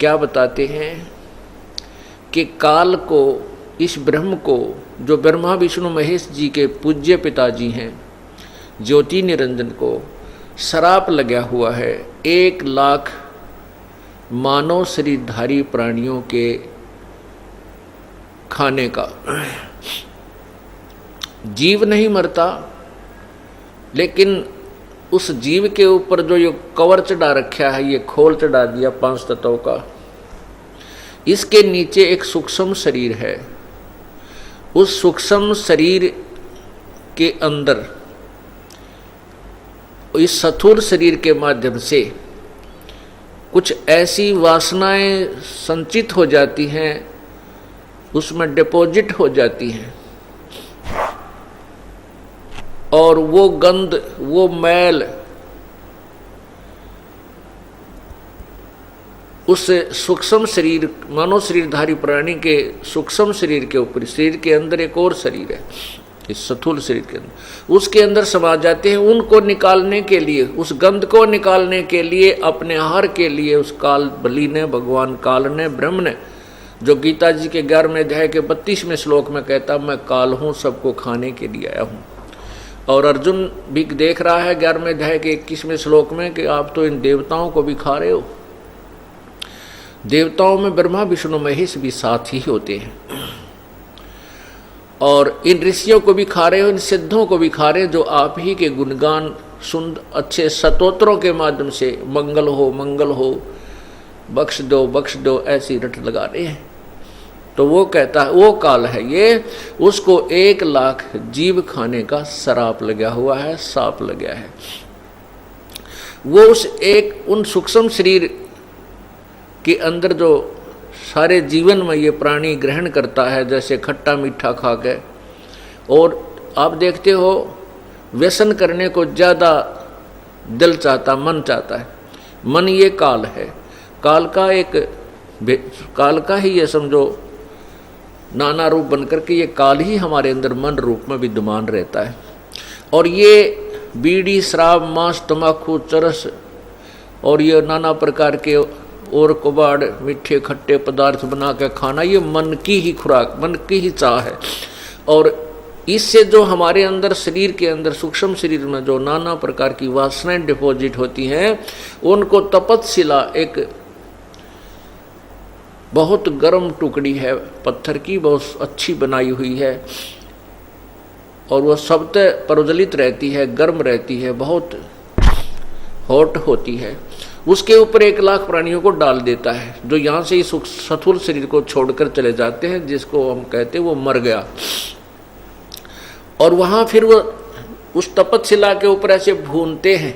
क्या बताते हैं कि काल को, इस ब्रह्म को, जो ब्रह्मा विष्णु महेश जी के पूज्य पिताजी हैं, ज्योति निरंजन को श्राप लगा हुआ है 1,00,000 मानव शरीरधारी प्राणियों के खाने का। जीव नहीं मरता, लेकिन उस जीव के ऊपर जो ये कवर चढ़ा रखा है, ये खोल चढ़ा दिया 5 तत्वों का, इसके नीचे एक सूक्ष्म शरीर है। उस सूक्ष्म शरीर के अंदर इस स्थूल शरीर के माध्यम से कुछ ऐसी वासनाएं संचित हो जाती हैं, उसमें डिपॉजिट हो जाती हैं, और वो गंध, वो मैल उस सूक्ष्म शरीर, मानव शरीरधारी प्राणी के सूक्ष्म शरीर के ऊपर, शरीर के अंदर एक और शरीर है, इस स्थूल शरीर के अंदर, उसके अंदर समा जाते हैं। उनको निकालने के लिए, उस गंध को निकालने के लिए, अपने आहार के लिए उस काल बलि ने, भगवान काल ने, ब्रह्म ने, जो गीता जी के 11वें अध्याय के 32वें श्लोक में कहता, मैं काल हूँ, सबको खाने के लिए आया हूँ। और अर्जुन भी देख रहा है 11वें अध्याय के 21वें श्लोक में कि आप तो इन देवताओं को भी खा रहे हो। देवताओं में ब्रह्मा विष्णु महेश भी साथ ही होते हैं, और इन ऋषियों को भी खा रहे हो, इन सिद्धों को भी खा रहे हो, जो आप ही के गुणगान सुंदर अच्छे स्तोत्रों के माध्यम से मंगल हो, बख्श दो ऐसी रट लगा रहे हैं। तो वो कहता है, वो काल है ये, उसको 1,00,000 जीव खाने का श्राप लगा हुआ है, साप लगा है। वो उन सूक्ष्म शरीर के अंदर जो सारे जीवन में ये प्राणी ग्रहण करता है, जैसे खट्टा मीठा खा के, और आप देखते हो व्यसन करने को ज़्यादा दिल चाहता, मन चाहता है। मन ये काल है, काल का ही ये समझो नाना रूप बनकर के ये काल ही हमारे अंदर मन रूप में विद्यमान रहता है। और ये बीड़ी, शराब, मांस, तंबाकू, चरस और ये नाना प्रकार के और कबाड़, मीठे खट्टे पदार्थ बना के खाना, ये मन की ही खुराक, मन की ही चाह है। और इससे जो हमारे अंदर, शरीर के अंदर, सूक्ष्म शरीर में जो नाना प्रकार की वासनाएं डिपॉजिट होती हैं, उनको तपतशिला, एक बहुत गर्म टुकड़ी है पत्थर की, बहुत अच्छी बनाई हुई है, और वह सबसे प्रज्वलित रहती है, गर्म रहती है, बहुत हॉट होती है। उसके ऊपर 1,00,000 प्राणियों को डाल देता है, जो यहाँ से इस स्थूल शरीर को छोड़कर चले जाते हैं, जिसको हम कहते हैं वो मर गया। और वहाँ फिर वो उस तपतशिला के ऊपर ऐसे भूनते हैं,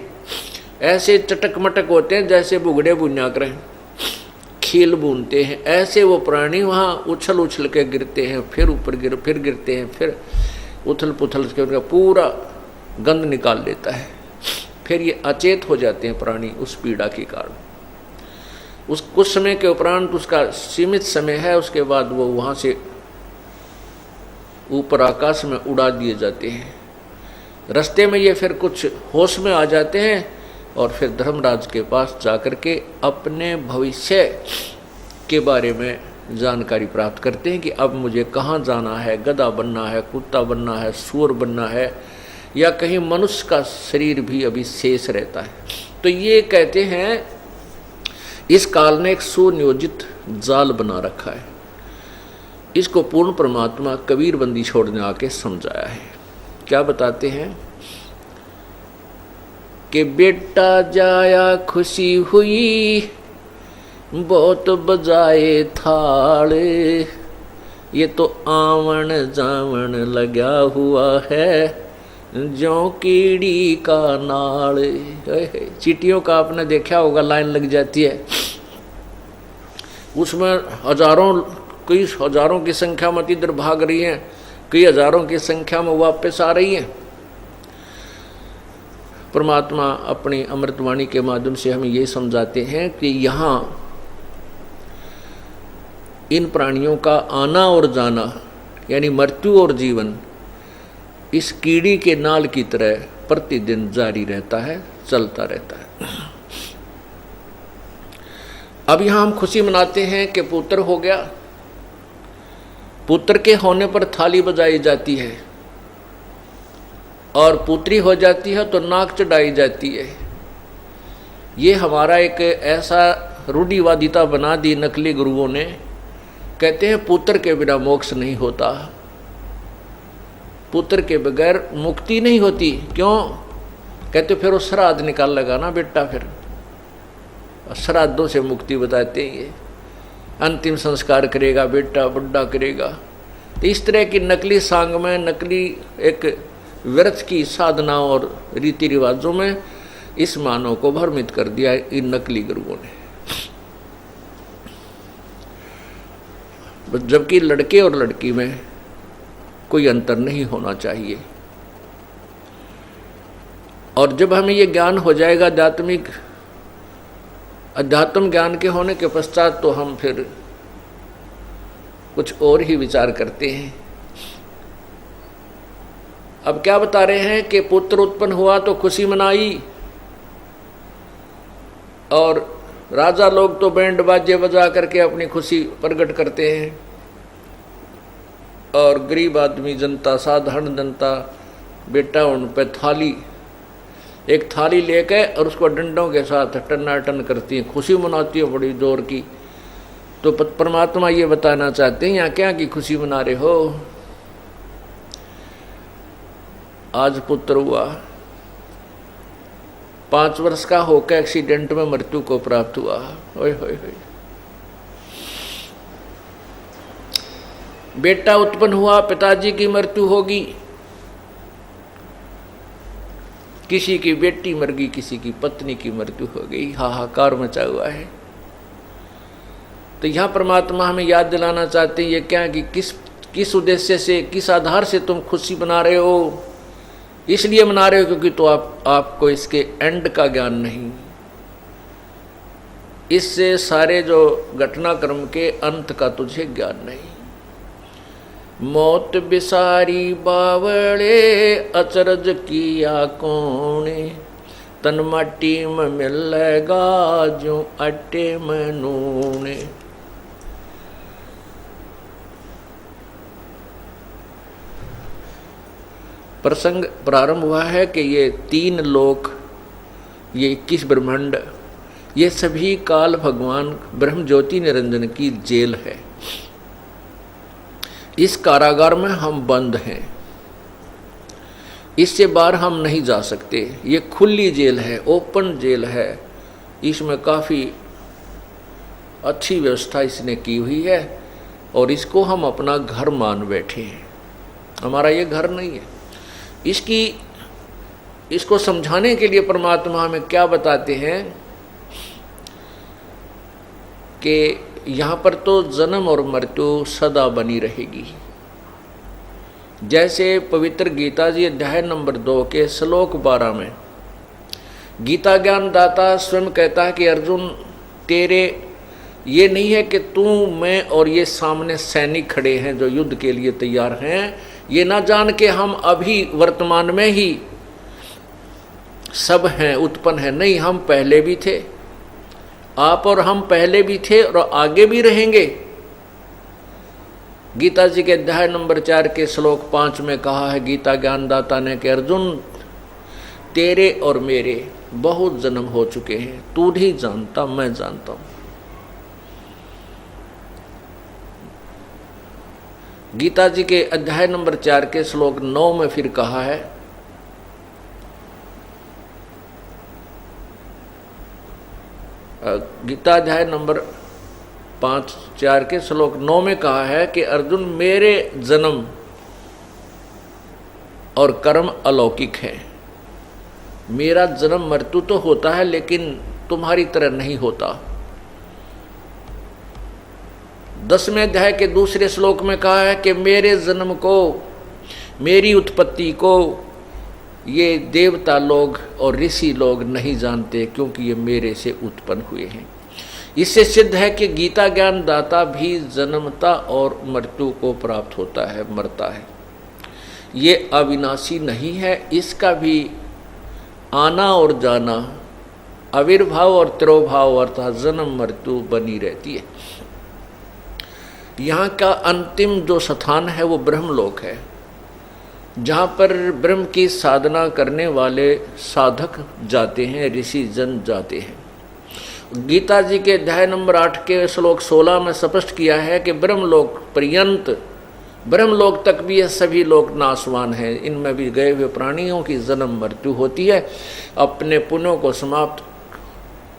ऐसे चटक मटक होते हैं जैसे बुगड़े बुनिया करें, खील भूनते हैं, ऐसे वो प्राणी वहाँ उछल उछल के गिरते हैं, फिर ऊपर फिर गिरते हैं, फिर उथल पुथल के उनका पूरा गंध निकाल लेता है। फिर ये अचेत हो जाते हैं प्राणी उस पीड़ा के कारण। उस कुछ समय के उपरांत, उसका सीमित समय है, उसके बाद वो वहाँ से ऊपर आकाश में उड़ा दिए जाते हैं। रास्ते में ये फिर कुछ होश में आ जाते हैं, और फिर धर्मराज के पास जाकर के अपने भविष्य के बारे में जानकारी प्राप्त करते हैं कि अब मुझे कहाँ जाना है, गधा बनना है, कुत्ता बनना है, सूअर बनना है, या कहीं मनुष्य का शरीर भी अभी शेष रहता है। तो ये कहते हैं इस काल ने एक सुनियोजित जाल बना रखा है। इसको पूर्ण परमात्मा कबीर बंदी छोड़ने आके समझाया है। क्या बताते हैं कि बेटा जाया खुशी हुई, बहुत बजाए थाल, ये तो आवन जावन लगा हुआ है, जो कीड़ी का नाल। चींटियों का आपने देखा होगा, लाइन लग जाती है, उसमें कई हजारों की संख्या में इधर भाग रही हैं, कई हजारों की संख्या में वापस आ रही हैं। परमात्मा अपनी अमृतवाणी के माध्यम से हमें ये समझाते हैं कि यहाँ इन प्राणियों का आना और जाना, यानी मृत्यु और जीवन, इस कीड़ी के नाल की तरह प्रतिदिन जारी रहता है, चलता रहता है। अब यहाँ हम खुशी मनाते हैं कि पुत्र हो गया, पुत्र के होने पर थाली बजाई जाती है, और पुत्री हो जाती है तो नाक चढ़ाई जाती है। ये हमारा एक ऐसा रूढ़िवादिता बना दी नकली गुरुओं ने। कहते हैं पुत्र के बिना मोक्ष नहीं होता, पुत्र के बगैर मुक्ति नहीं होती। क्यों? कहते फिर वो श्राद्ध निकाल लगा ना बेटा, फिर श्राद्धों से मुक्ति बताते हैं। ये अंतिम संस्कार करेगा बेटा, बुढ़ा करेगा। तो इस तरह की नकली सांग में, नकली एक व्यर्थ की साधनाओं और रीति रिवाजों में इस मानव को भ्रमित कर दिया इन नकली गुरुओं ने। जबकि लड़के और लड़की में कोई अंतर नहीं होना चाहिए। और जब हमें ये ज्ञान हो जाएगा अध्यात्म ज्ञान के होने के पश्चात, तो हम फिर कुछ और ही विचार करते हैं। अब क्या बता रहे हैं कि पुत्र उत्पन्न हुआ तो खुशी मनाई, और राजा लोग तो बैंड बाजे बजा करके अपनी खुशी प्रकट करते हैं, और गरीब आदमी, जनता, साधारण जनता बेटा उन पे एक थाली लेके और उसको डंडों के साथ टनाटन करती है, खुशी मनाती है बड़ी जोर की। तो परमात्मा ये बताना चाहते हैं यहाँ क्या की खुशी मना रहे हो? आज पुत्र हुआ, 5 वर्ष का होकर एक्सीडेंट में मृत्यु को प्राप्त हुआ। ओए होए होए। बेटा उत्पन्न हुआ, पिताजी की मृत्यु होगी, किसी की बेटी मर गई, किसी की पत्नी की मृत्यु हो गई, हाहाकार मचा हुआ है। तो यहाँ परमात्मा हमें याद दिलाना चाहते हैं ये क्या कि किस उद्देश्य से, किस आधार से तुम खुशी मना रहे हो? इसलिए मना रहे हो क्योंकि तो आपको इसके एंड का ज्ञान नहीं, इससे सारे जो घटनाक्रम के अंत का तुझे ज्ञान नहीं। मौत बिसारी बावड़े अचरज किया कोने, तन माटी में मिलेगा जो आटे में नूने। प्रसंग प्रारंभ हुआ है कि ये 3 लोक, ये 21 ब्रह्मांड, ये सभी काल भगवान ब्रह्म ज्योति निरंजन की जेल है। इस कारागार में हम बंद हैं, इससे बाहर हम नहीं जा सकते। ये खुली जेल है, ओपन जेल है। इसमें काफ़ी अच्छी व्यवस्था इसने की हुई है, और इसको हम अपना घर मान बैठे हैं। हमारा ये घर नहीं है। इसको समझाने के लिए परमात्मा हमें क्या बताते हैं कि यहाँ पर तो जन्म और मृत्यु सदा बनी रहेगी। जैसे पवित्र गीता जी अध्याय नंबर 2 के श्लोक 12 में गीता ज्ञान दाता स्वयं कहता है कि अर्जुन, तेरे ये नहीं है कि तू, मैं और ये सामने सैनिक खड़े हैं जो युद्ध के लिए तैयार हैं, ये ना जान के हम अभी वर्तमान में ही सब हैं, उत्पन्न हैं। नहीं, हम पहले भी थे, आप और हम पहले भी थे और आगे भी रहेंगे। गीता जी के अध्याय नंबर 4 के श्लोक 5 में कहा है गीता ज्ञानदाता ने कि अर्जुन, तेरे और मेरे बहुत जन्म हो चुके हैं, तू नहीं जानता, मैं जानता हूं। गीता जी के अध्याय नंबर 4 के श्लोक 9 में फिर कहा है, गीता अध्याय नंबर 4 के श्लोक 9 में कहा है कि अर्जुन, मेरे जन्म और कर्म अलौकिक है। मेरा जन्म मृत्यु तो होता है, लेकिन तुम्हारी तरह नहीं होता। 10वें अध्याय के दूसरे श्लोक में कहा है कि मेरे जन्म को, मेरी उत्पत्ति को ये देवता लोग और ऋषि लोग नहीं जानते, क्योंकि ये मेरे से उत्पन्न हुए हैं। इससे सिद्ध है कि गीता ज्ञान दाता भी जन्मता और मृत्यु को प्राप्त होता है, मरता है। ये अविनाशी नहीं है, इसका भी आना और जाना आविर्भाव और तिरोभाव अर्थात जन्म मृत्यु बनी रहती है। यहाँ का अंतिम जो स्थान है वो ब्रह्मलोक है, जहाँ पर ब्रह्म की साधना करने वाले साधक जाते हैं, ऋषि जन जाते हैं। गीता जी के अध्याय नंबर 8 के श्लोक 16 में स्पष्ट किया है कि ब्रह्मलोक पर्यंत, ब्रह्मलोक तक भी ये सभी लोग नाशवान हैं, इनमें भी गए हुए प्राणियों की जन्म मृत्यु होती है। अपने पुण्यों को समाप्त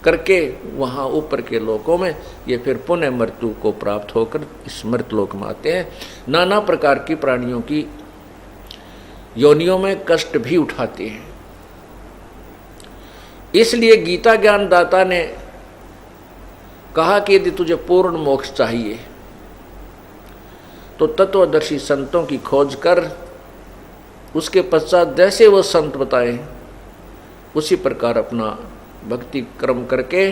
करके वहाँ ऊपर के लोकों में ये फिर पुण्य मृत्यु को प्राप्त होकर इस मृतलोक में आते हैं। नाना प्रकार की प्राणियों की योनियों में कष्ट भी उठाते हैं। इसलिए गीता ज्ञानदाता ने कहा कि यदि तुझे पूर्ण मोक्ष चाहिए तो तत्वदर्शी संतों की खोज कर, उसके पश्चात जैसे वो संत बताएं उसी प्रकार अपना भक्ति कर्म करके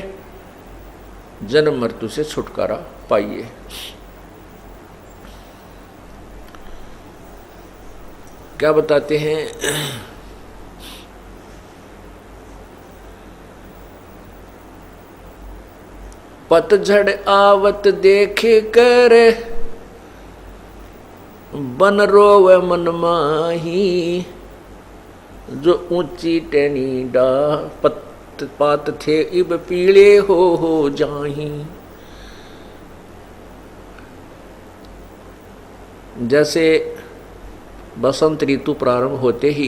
जन्म मृत्यु से छुटकारा पाइए। क्या बताते हैं? पतझड़ आवत देखे कर बन रोवे मन माही, जो ऊंची टहनी डा पात थे इब पीले हो जाही। जैसे बसंत ऋतु प्रारंभ होते ही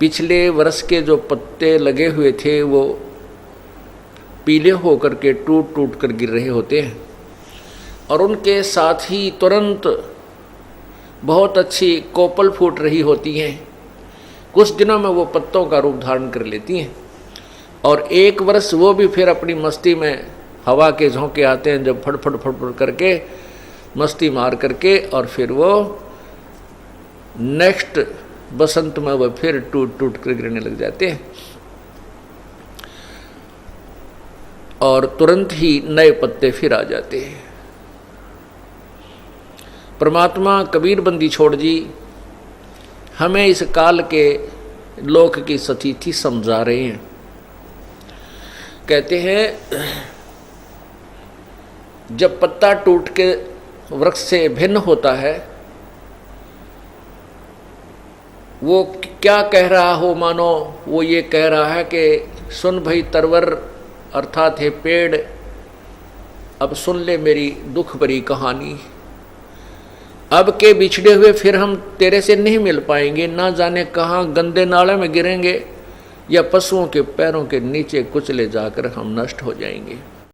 पिछले वर्ष के जो पत्ते लगे हुए थे वो पीले होकर के टूट टूट कर गिर रहे होते हैं, और उनके साथ ही तुरंत बहुत अच्छी कोपल फूट रही होती हैं। कुछ दिनों में वो पत्तों का रूप धारण कर लेती हैं, और एक वर्ष वो भी फिर अपनी मस्ती में हवा के झोंके आते हैं, जब फटफट फटफट करके मस्ती मार करके, और फिर वो नेक्स्ट बसंत में वो फिर टूट टूट कर गिरने लग जाते हैं, और तुरंत ही नए पत्ते फिर आ जाते हैं। परमात्मा कबीर बंदी छोड़ जी हमें इस काल के लोक की स्थिति समझा रहे हैं। कहते हैं जब पत्ता टूट के वृक्ष से भिन्न होता है, वो क्या कह रहा हो, मानो वो ये कह रहा है कि सुन भाई तरवर अर्थात है पेड़, अब सुन ले मेरी दुख भरी कहानी। अब के बिछड़े हुए फिर हम तेरे से नहीं मिल पाएंगे, ना जाने कहाँ गंदे नाले में गिरेंगे या पशुओं के पैरों के नीचे कुचले जाकर हम नष्ट हो जाएंगे।